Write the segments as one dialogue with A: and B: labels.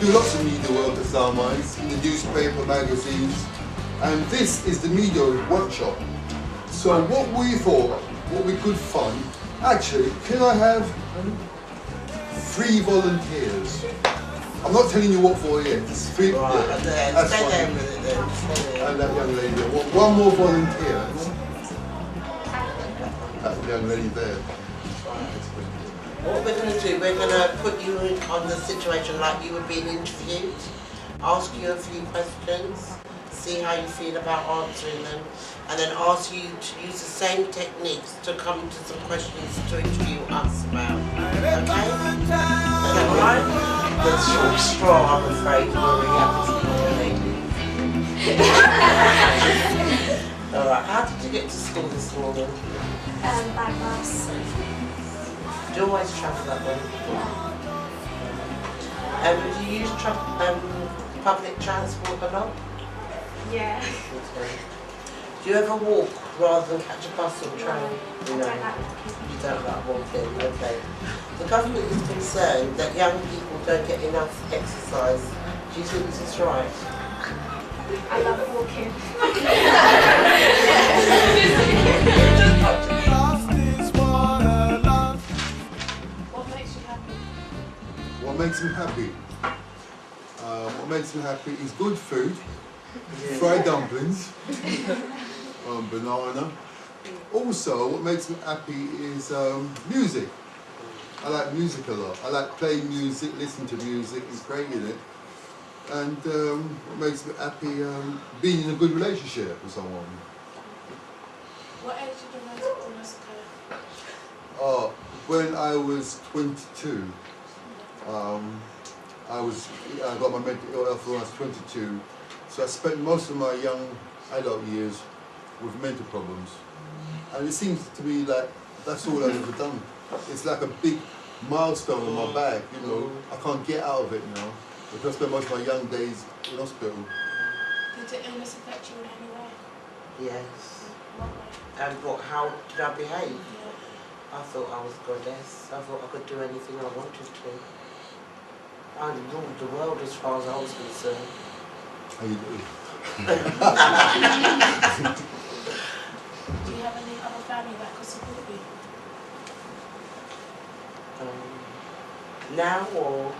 A: do lots of media work at Starmines, in the newspaper, magazines, and this is the media workshop. So what we thought, what we could fund, actually, can I have 3 volunteers? I'm not telling you what for yet, it's 3,
B: right,
A: yeah, that's
B: stay
A: fine.
B: there with it then, stay there.
A: And that young lady there. One more volunteer. That young lady there.
B: What we're going to do, we're going to put you on the situation like you were being interviewed, ask you a few questions, see how you feel about answering them, and then ask you to use the same techniques to come to some questions to interview us about. Okay? Is that alright? The short straw, I'm afraid, we're reality. Alright, how did you get to school this morning?
C: By bus.
B: Do you always travel that way?
C: Yeah.
B: Do you use public transport a lot?
C: Yeah.
B: Okay. Do you ever walk rather than catch a bus or train?
C: I don't like walking.
B: You don't like walking, okay. The government is concerned that young people don't get enough exercise. Do you think this is right?
C: I love walking. What makes you happy?
A: What makes me happy? What makes me happy is good food, fried dumplings, banana. Also, what makes me happy is music. I like music a lot. I like playing music, listening to music, and creating it. And what makes me happy, being in a good relationship with someone.
C: What age did you learn to almost occur?
A: When I was 22, I got my mental health when I was 22. So I spent most of my young adult years with mental problems. And it seems to me like that's all I've ever done. It's like a big milestone on my back, you know. I can't get out of it now. Because I spent most of my young days in hospital.
C: Did the illness affect you in any way?
B: Yes.
C: What way?
B: And how did I behave?
C: Yeah.
B: I thought I was a goddess. I thought I could do anything I wanted to. I ruled the world as far as I was concerned.
A: How you doing?
C: Do you have any other family that could support you?
B: Now or?
C: No.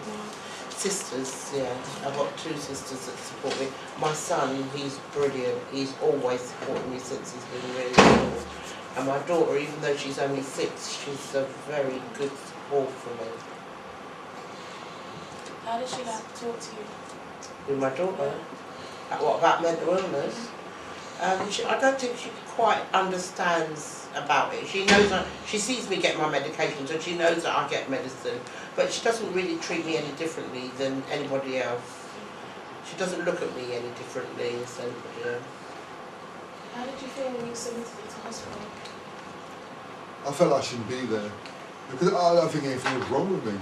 B: Sisters, yeah. I've got 2 sisters that support me. My son, he's brilliant. He's always supported me since he's been really little. And my daughter, even though she's only 6, she's a very good support for me.
C: How does she like to talk to you?
B: With my daughter? What about mental illness? I don't think she quite understands about it. She knows she sees me get my medications and she knows that I get medicine, but she doesn't really treat me any differently than anybody else. She doesn't look at me any differently as anybody else.
C: How did you feel when you submitted it to hospital?
A: I felt I shouldn't be there. Because I don't think anything was wrong with me.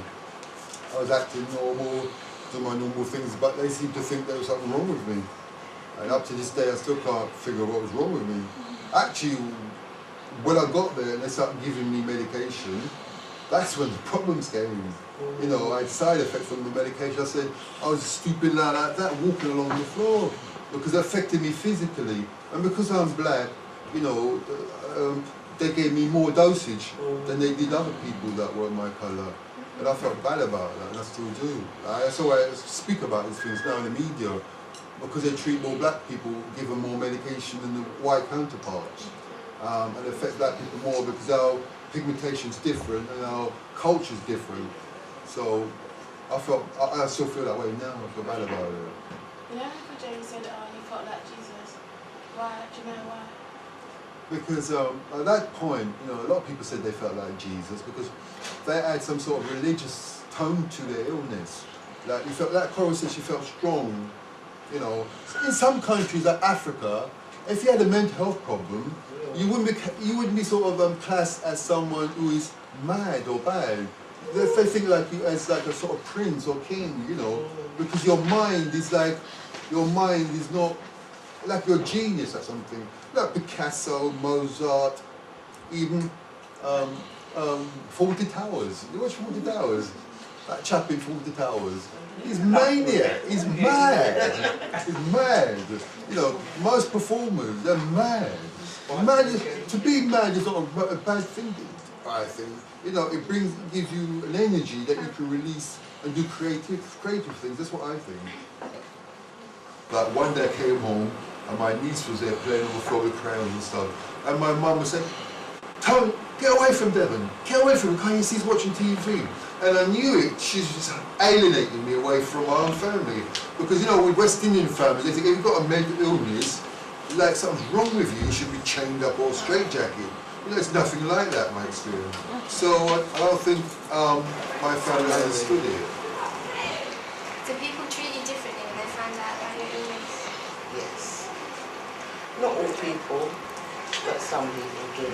A: I was acting normal, doing my normal things, but they seemed to think there was something wrong with me. And up to this day, I still can't figure out what was wrong with me. Actually, when I got there and they started giving me medication, that's when the problems came. You know, I had side effects from the medication. I said, I was stupid like that, walking along the floor, because it affected me physically. And because I'm black, you know, they gave me more dosage than they did other people that were my colour. And I felt bad about that, and I still do. That's why I speak about these things now in the media, because they treat more black people, give them more medication than the white counterparts. And it affects black people more because our pigmentation's different and our culture's different. So I still feel that way now. I feel bad about it.
C: You know, Uncle James said, you felt like Jesus. Why? Do you know why?
A: Because at that point, you know, a lot of people said they felt like Jesus because they had some sort of religious tone to their illness. Like you felt, that Cora said she felt strong. You know, in some countries like Africa, if you had a mental health problem, you wouldn't be sort of classed as someone who is mad or bad. They think like you as like a sort of prince or king, you know, because your mind is not like you're a genius or something. Like Picasso, Mozart, even Fawlty Towers. You watch Fawlty Towers? that chap in Fawlty Towers, he's maniac, he's mad, he's mad. You know, most performers, they're mad. To be mad is not a bad thing, I think. You know, it gives you an energy that you can release and do creative things. That's what I think. Like one day I came home and my niece was there playing on the floor with crayons and stuff, and my mum was saying, "Tony, get away from Devon, get away from him, can't you see he's watching TV?" And I knew it, she's just alienating me away from my own family. Because, you know, with West Indian families, they think if you've got a mental illness, like something's wrong with you, you should be chained up or straitjacket. You know, it's nothing like that, my experience. So I don't think my family understood it.
D: Do people treat you differently when they find out about your illness?
B: Yes. Not all people, but some people do.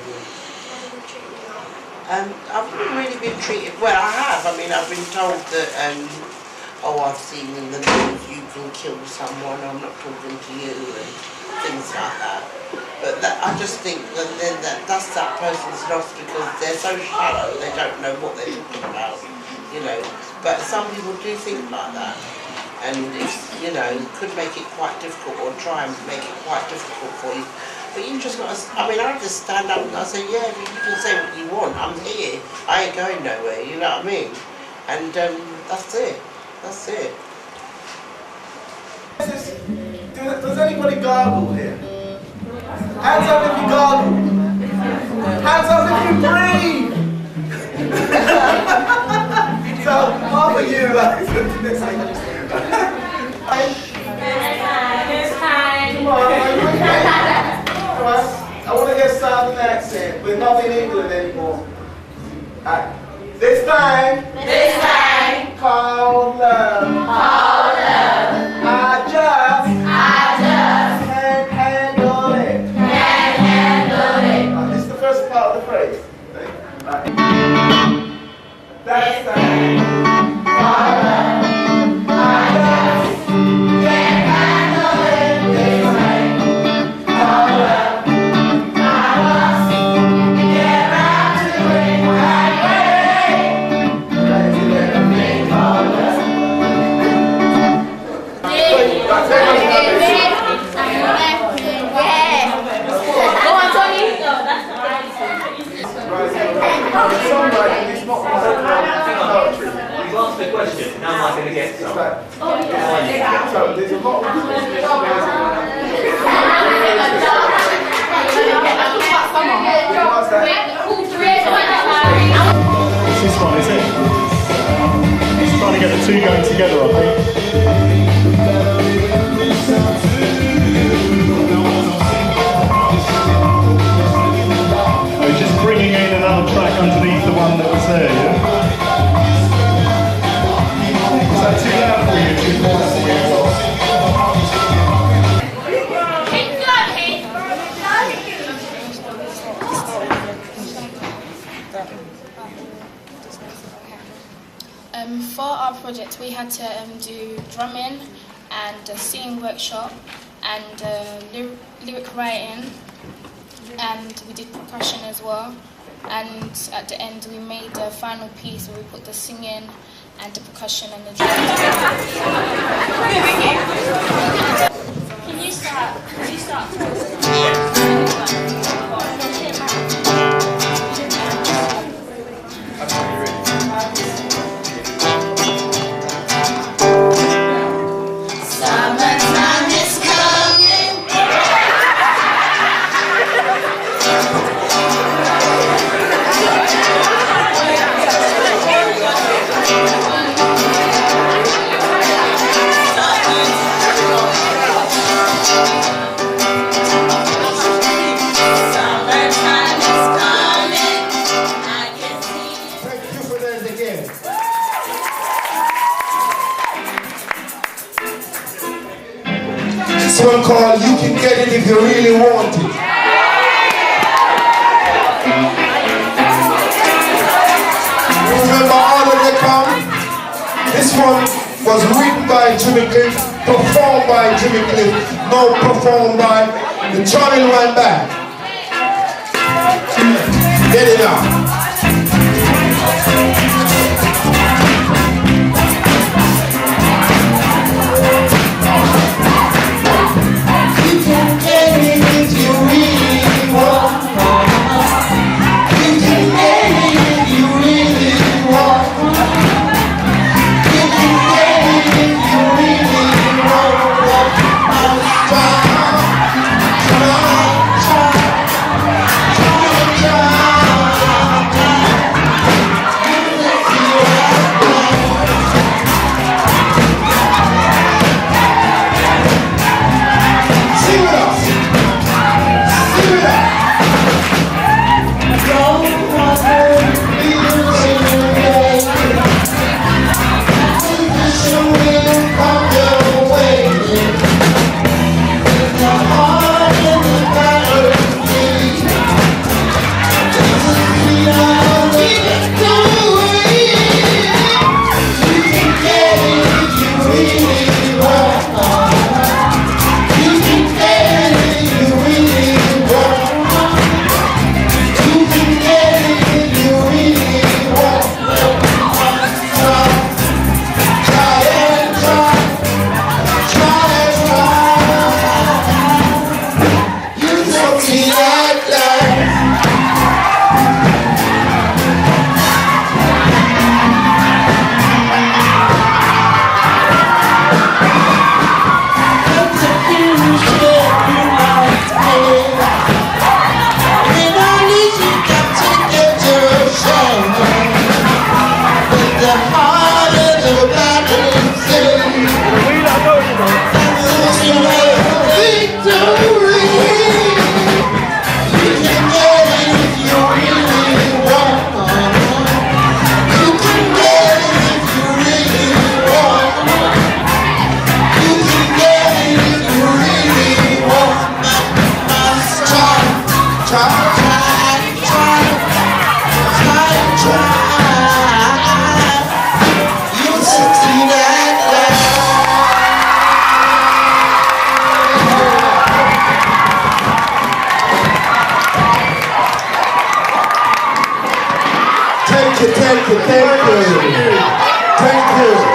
D: How do they treat you?
B: I've not really been treated well. I have. I mean, I've been told that, oh, I've seen in the news you can kill someone, I'm not talking to you, and things like that. But I just think that then that's that person's loss because they're so shallow, they don't know what they're talking about, you know. But some people do think like that. And it's, you know, could make it quite difficult or try and make it quite difficult for you. But you just got to, I mean, I just stand up and I say, yeah, you can say what you want, I'm here, I ain't going nowhere, you know what I mean? And that's it, that's it.
E: Does anybody gargle here? Hands up if you gargle. Hands up if you breathe. So, half of you, come on, I want to hear Southern accent. We're not in England anymore. Right. This time, call love. I just can't handle it. This is the first part of the phrase. Right. That's time, call love. So there's a lot of
F: this one, is it? Just trying to get the two going together, I think. Oh, just bringing in another track underneath the one that was there, yeah? Is that too loud for you? Too loud for you?
G: For our project, we had to do drumming and a singing workshop and lyric writing, and we did percussion as well. And at the end, we made a final piece where we put the singing and the percussion and the drumming together. Can you start?
E: This one called You Can Get It If You Really Want It. Remember all of the come? This one was written by Jimmy Cliff, performed by Jimmy Cliff, no performed by the Johnny went back. Get it out.
A: Thank you.